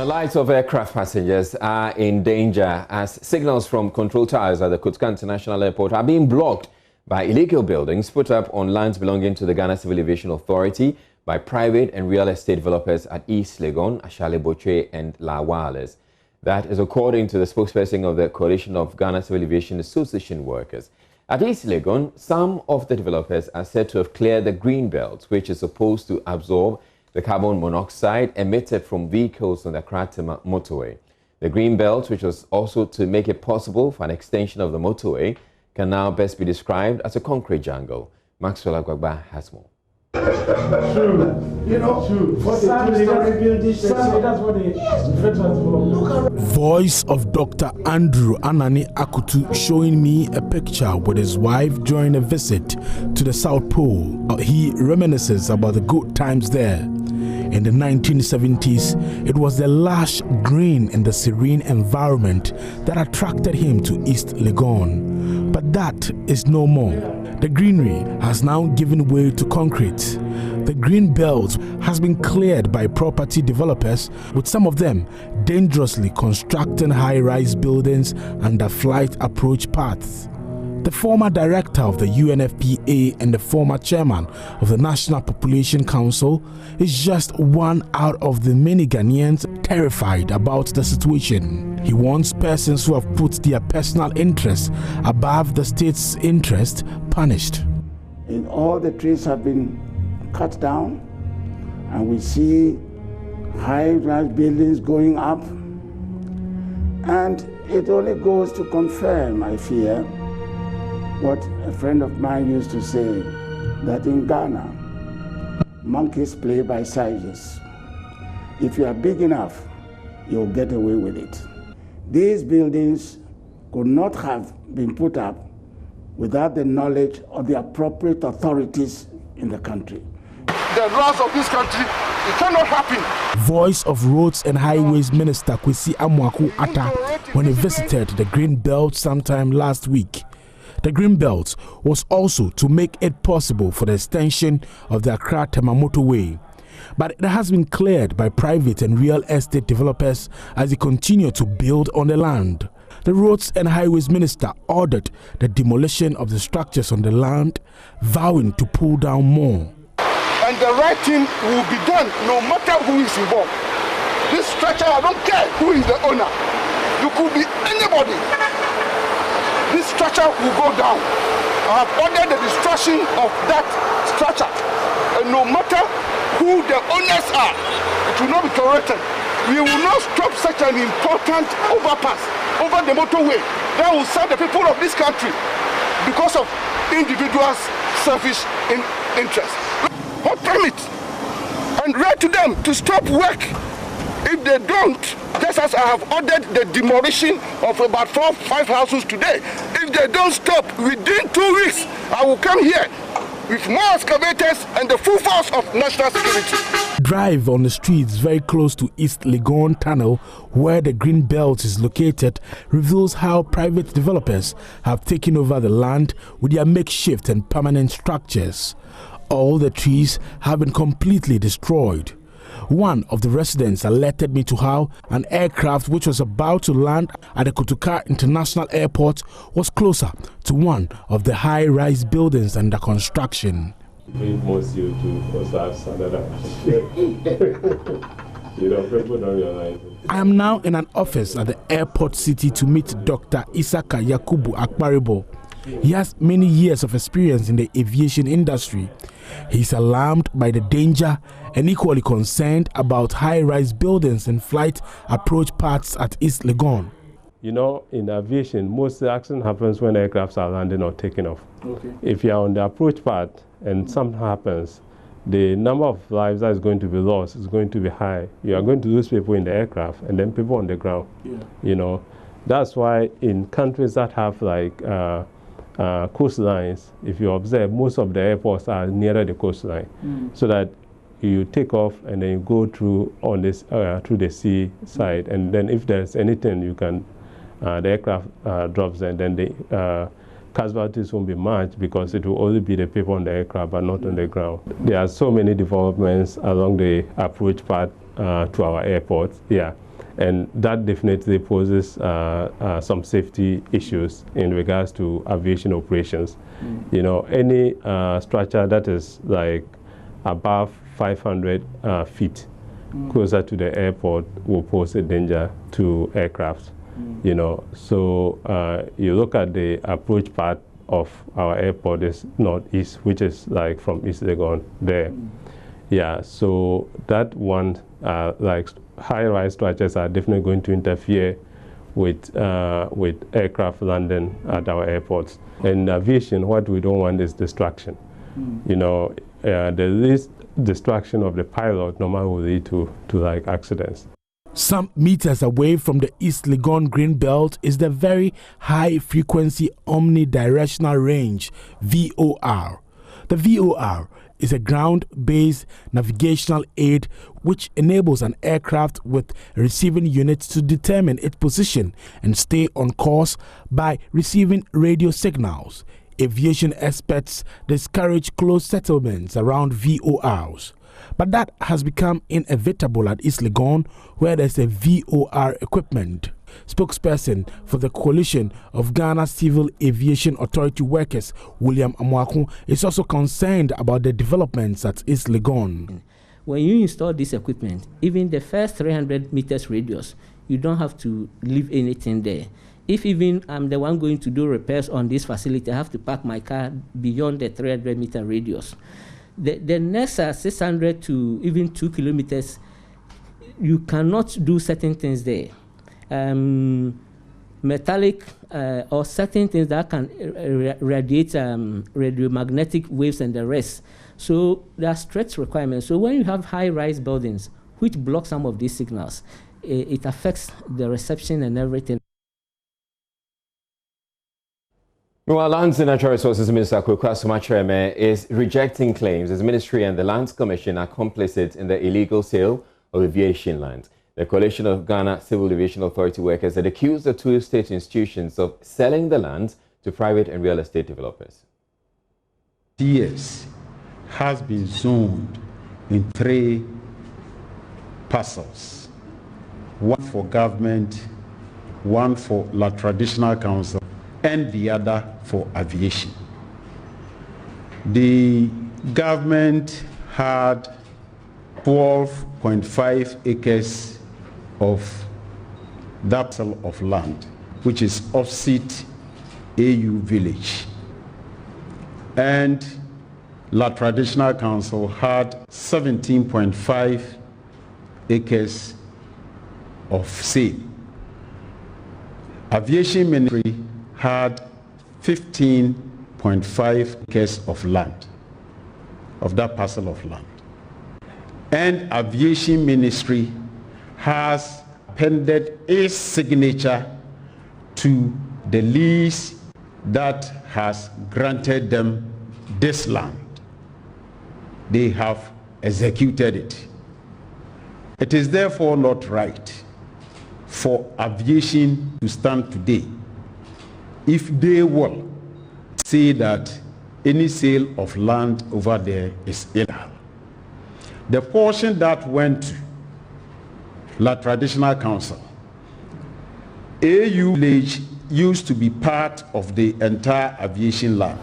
The lives of aircraft passengers are in danger as signals from control towers at the Kotoka International Airport are being blocked by illegal buildings put up on lands belonging to the Ghana Civil Aviation Authority by private and real estate developers at East Legon, Ashale Boche and La Wales. That is according to the spokesperson of the Coalition of Ghana Civil Aviation Association Workers. At East Legon, some of the developers are said to have cleared the green belt, which is supposed to absorb the carbon monoxide emitted from vehicles on the Encroachment motorway. The green belt, which was also to make it possible for an extension of the motorway, can now best be described as a concrete jungle. Maxwell Agwagba has more. Voice of Dr. Andrew Anani Akutu showing me a picture with his wife during a visit to the South Pole. He reminisces about the good times there. In the 1970s, it was the lush green and the serene environment that attracted him to East Legon. But that is no more. The greenery has now given way to concrete. The green belt has been cleared by property developers, with some of them dangerously constructing high-rise buildings under flight approach paths. The former director of the UNFPA and the former chairman of the National Population Council is just one out of the many Ghanaians terrified about the situation. He wants persons who have put their personal interests above the state's interest punished. And all the trees have been cut down, and we see high-rise buildings going up. And it only goes to confirm, I fear, what a friend of mine used to say, that in Ghana, monkeys play by sizes. If you are big enough, you'll get away with it. These buildings could not have been put up without the knowledge of the appropriate authorities in the country. The laws of this country, it cannot happen. Voice of Roads and Highways Minister Kwesi Amwaku Atta when he visited the Green Belt sometime last week. The green belt was also to make it possible for the extension of the Accra-Tema motorway. But it has been cleared by private and real estate developers as they continue to build on the land. The Roads and Highways Minister ordered the demolition of the structures on the land, vowing to pull down more. And the right thing will be done no matter who is involved. This structure, I don't care who is the owner. You could be anybody. This structure will go down. I have ordered the destruction of that structure. And no matter who the owners are, it will not be tolerated. We will not stop such an important overpass over the motorway that will serve the people of this country because of individuals' selfish interests. Hot permit and write to them to stop work. If they don't, just as I have ordered the demolition of about 4 or 5 houses today, if they don't stop within 2 weeks, I will come here with more excavators and the full force of national security. Drive on the streets very close to East Legon Tunnel, where the green belt is located, reveals how private developers have taken over the land with their makeshift and permanent structures. All the trees have been completely destroyed. One of the residents alerted me to how an aircraft which was about to land at the Kotoka International Airport was closer to one of the high-rise buildings under construction. More CO2 people don't realize it. I am now in an office at the airport city to meet Dr. Isaka Yakubu Akparibo. He has many years of experience in the aviation industry. He's alarmed by the danger and equally concerned about high-rise buildings and flight approach paths at East Legon. You know, in aviation, most accident happens when aircrafts are landing or taking off. Okay. If you are on the approach path and something happens, the number of lives that is going to be lost is going to be high. You are going to lose people in the aircraft and then people on the ground. Yeah. You know, that's why in countries that have like coastlines, if you observe, most of the airports are nearer the coastline, so that you take off and then you go through on this through the sea side, and then if there's anything, you can the aircraft drops, and then the casualties won't be much because it will only be the people on the aircraft but not on the ground. There are so many developments along the approach path to our airports. Yeah. And that definitely poses some safety issues in regards to aviation operations. You know, any structure that is like above 500 feet closer to the airport will pose a danger to aircraft. You know, so you look at the approach part of our airport is northeast, which is like from East Legon there. Yeah, so that one, like high-rise structures are definitely going to interfere with aircraft landing at our airports. In aviation, what we don't want is distraction. You know, the least distraction of the pilot normally will lead to like accidents. Some meters away from the East Legon Green Belt is the very high-frequency omnidirectional range, VOR. The VOR is a ground-based navigational aid which enables an aircraft with receiving units to determine its position and stay on course by receiving radio signals. Aviation experts discourage close settlements around VORs. But that has become inevitable at East Legon, where there's a VOR equipment. Spokesperson for the Coalition of Ghana Civil Aviation Authority Workers, William Amwaku, is also concerned about the developments at East Legon. When you install this equipment, even the first 300 meters radius, you don't have to leave anything there. If even I'm the one going to do repairs on this facility, I have to park my car beyond the 300-meter radius. The next 600 to even 2 kilometers, you cannot do certain things there. Metallic or certain things that can radiate radiomagnetic waves and the rest. So there are strict requirements. So when you have high-rise buildings, which block some of these signals, it affects the reception and everything. Well, Lands and Natural Resources Minister Kwaku Asomah is rejecting claims his ministry and the Lands Commission are complicit in the illegal sale of aviation land. The Coalition of Ghana Civil Aviation Authority workers had accused the two state institutions of selling the land to private and real estate developers. DS has been zoned in 3 parcels, one for government, one for La Traditional Council, and the other for aviation. The government had 12.5 acres of that parcel of land, which is opposite AU Village. And La Traditional Council had 17.5 acres of same. Aviation Ministry had 15.5 acres of land, of that parcel of land. And Aviation Ministry has appended its signature to the lease that has granted them this land. They have executed it. It is therefore not right for aviation to stand today if they will say that any sale of land over there is illegal. The portion that went to La Traditional Council, AU Village used to be part of the entire aviation land.